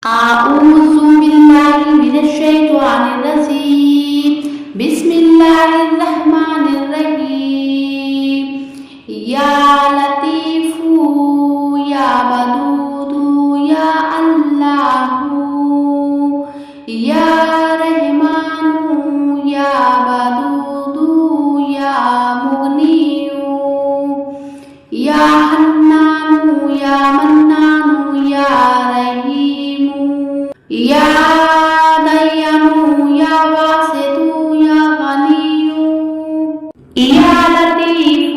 أعوذ بالله من الشيطان الرجيم بسم الله الرحمن الرحيم يا لطيف يا ودود يا الله يا رحمن يا ودود يا مغني يا حنان يا منان يا رحيم يا ديان يا واسط يا غني يا لطيف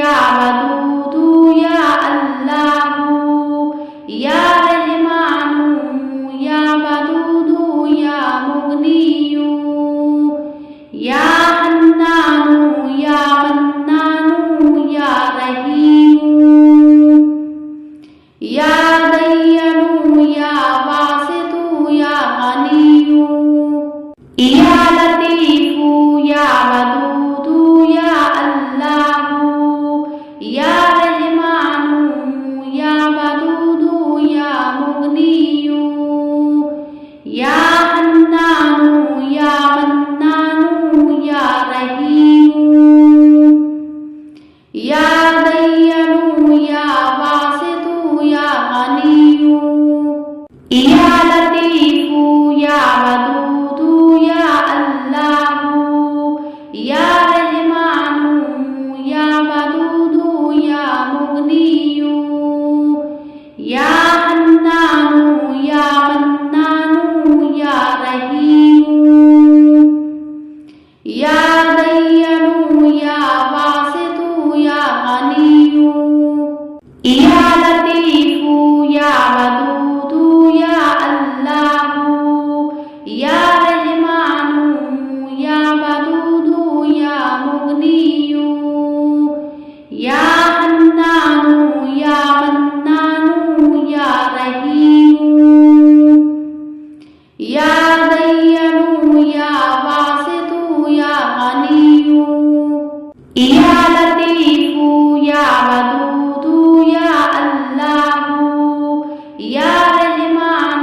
يا ودود يا الله يا رحمن يا ودود يا مغني يا حنان يا منان يا رحيم يا ديان يا واسط يا غني يا لطيف يا ودود يا الله يا رحمن يا ودود يا مغني يا حنان يا منان يا رحيم يا ديان يا واسط يا غني يا لطيف يا ودود يا الله يا رحمن يا ودود يا مغني يا حنان يا منان يا رحيم يا ديان يا واسط يا غني يا لطيف يا ودود يا الله يا رحمن يا ودود يا مغني يا حنان يا منان يا رحيم يا ديان يا واسط يا غني يا لطيف يا ودود يا الله يا رحمن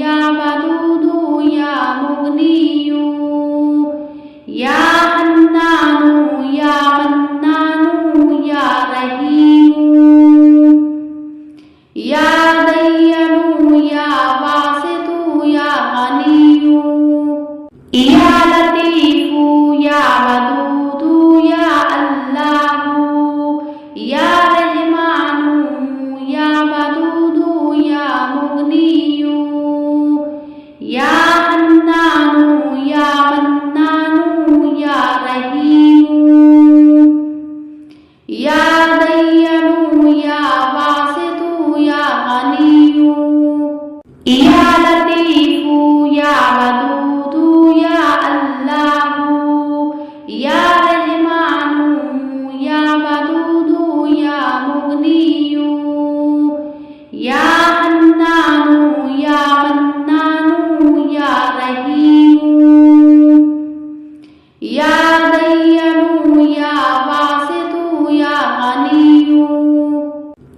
يا ودود يا مغني يا حنان يا منان يا رحيم يا ديان يا واسط يا غني يا لطيف يا ودود يا الله يا رحمن يا ودود يا مغني يا حنان يا منان يا رحيم يا ديان يا واسط يا غني يا لطيف يا ودود يا الله يا رحمن يا ودود يا مغني يا حنان يا منان يا رحيم يا ديان يا واسط يا غني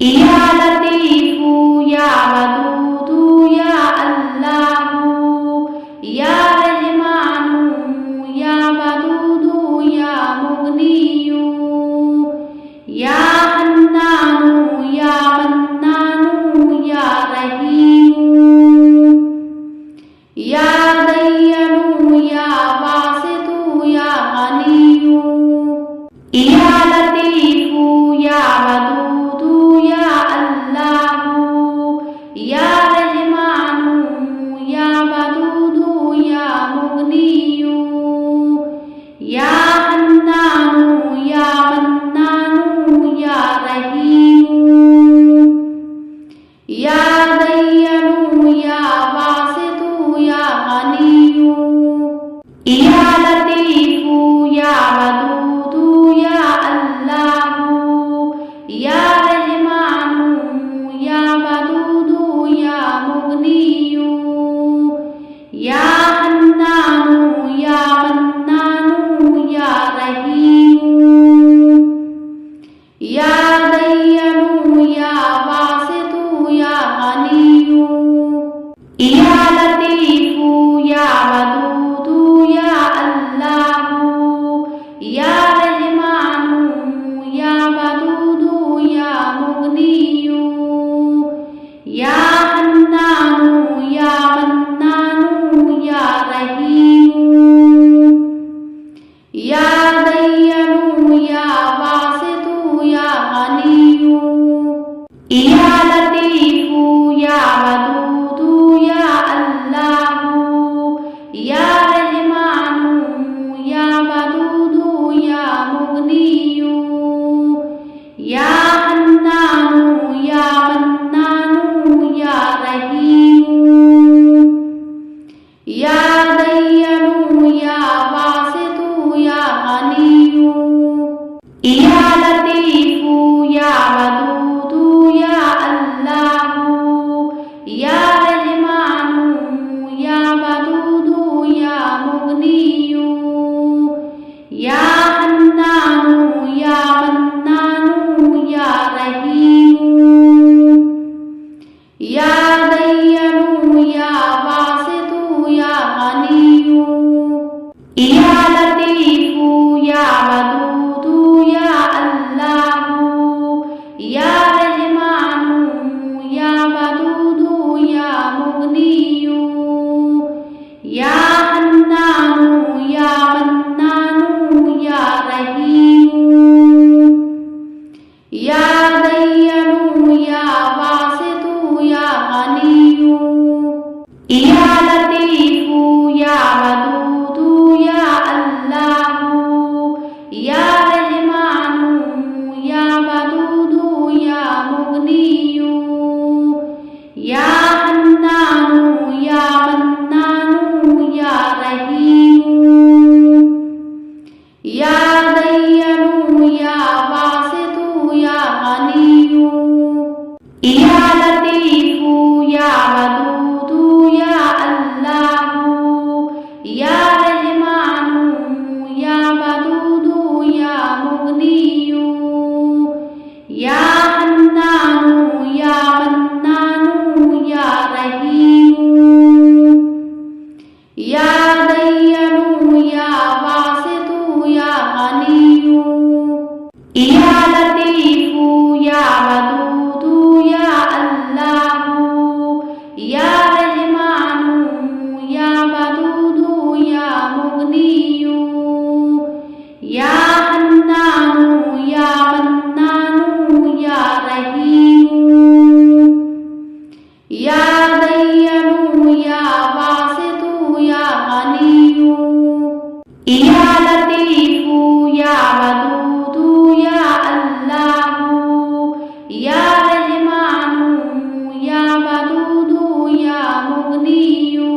يا لطيف يا ودود يا الله يا رحمن يا ودود يا مغني يا حنان يا منان يا رحيم يا ديان يا واسط يا غني يا لطيف يا ودود يا الله يا رحمن يا ودود يا مغني يا حنان يا منان يا رحيم يا ديان يا واسط يا غني يا لطيف يا ودود يا الله يا رحمن يا ودود يا مغني يا حنان يا منان يا رحيم يا ديان يا واسط يا غني या लतीफू या वदूदू या अल्लाहू या रहमानू या वदूदू या मुगनियू या हन्नानू या मन्नानू या रहीमू या दय्यनू या वासितू या गनियू या लतीफू या वदूदू या अल्लाहू या रहमानू या वदूदू या मुगनियू या हन्नानू या मन्नानू या रहीमू या दय्यनू या वासितू या गनियू या लतीफू या वदूदू या अल्लाहू या रहमानू या वदूदू या मुगनियू या हन्नानू या मन्नानू या रहीमू या दय्यनू या वासितू या गनियू या लतीफू या वदूदू या अल्लाहू या रहमानू या वदूदू या मुगनियू या हन्नानू या मन्नानू या रहीमू या दय्यनू या वासितू या गनियू या लतीफू या वदूदू या अल्लाहू या रहमानू या वदूदू या मुगनियू या हन्नानू या मन्नानू या रहीमू या दय्यनू या वासितू या गनियू या लतीफू या वदूदू या अल्लाहू या रहमानू या वदूदू या मुगनियू या हन्नानू या मन्नानू या रहीमू या दय्यनू या वासितू या गनियू या लतीफू या वदूदू या अल्लाहू या रहमानू या वदूदू या मुगनियू या हन्नानू या मन्नानू या रहीमू या दय्यनू या वासितू या गनियू या लतीफू या वदूदू या अल्लाहू या रहमानू या वदूदू या मुगनियू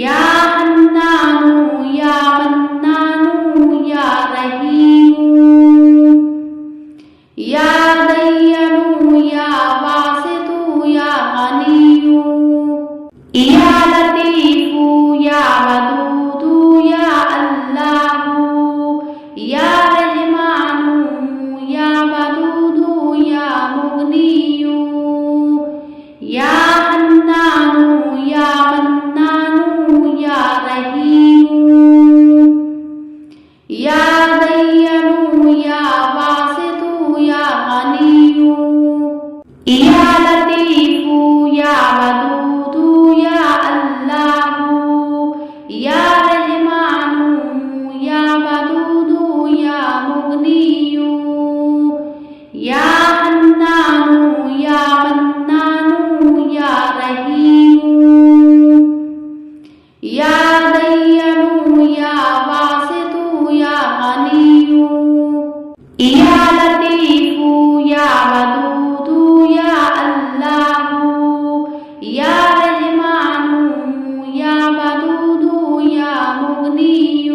या हन्नानू या मन्नानू या रहीमू या दय्यनू या वासितू या गनियू या लतीफू या वदूदू या अल्लाहू या रहमानू या वदूदू या मुगनियू या हन्नानू या मन्नानू या रहीमू या दय्यनू या वासितू या गनियू या लतीफू या वदूदू या अल्लाहू या रहमानू या वदूदू या मुगनियू या हन्नानू या मन्नानू या रहीमू या दय्यनू या वासितू या गनियू या लतीफू या वदूदू या अल्लाहू या रहमानू या वदूदू या मुगनियू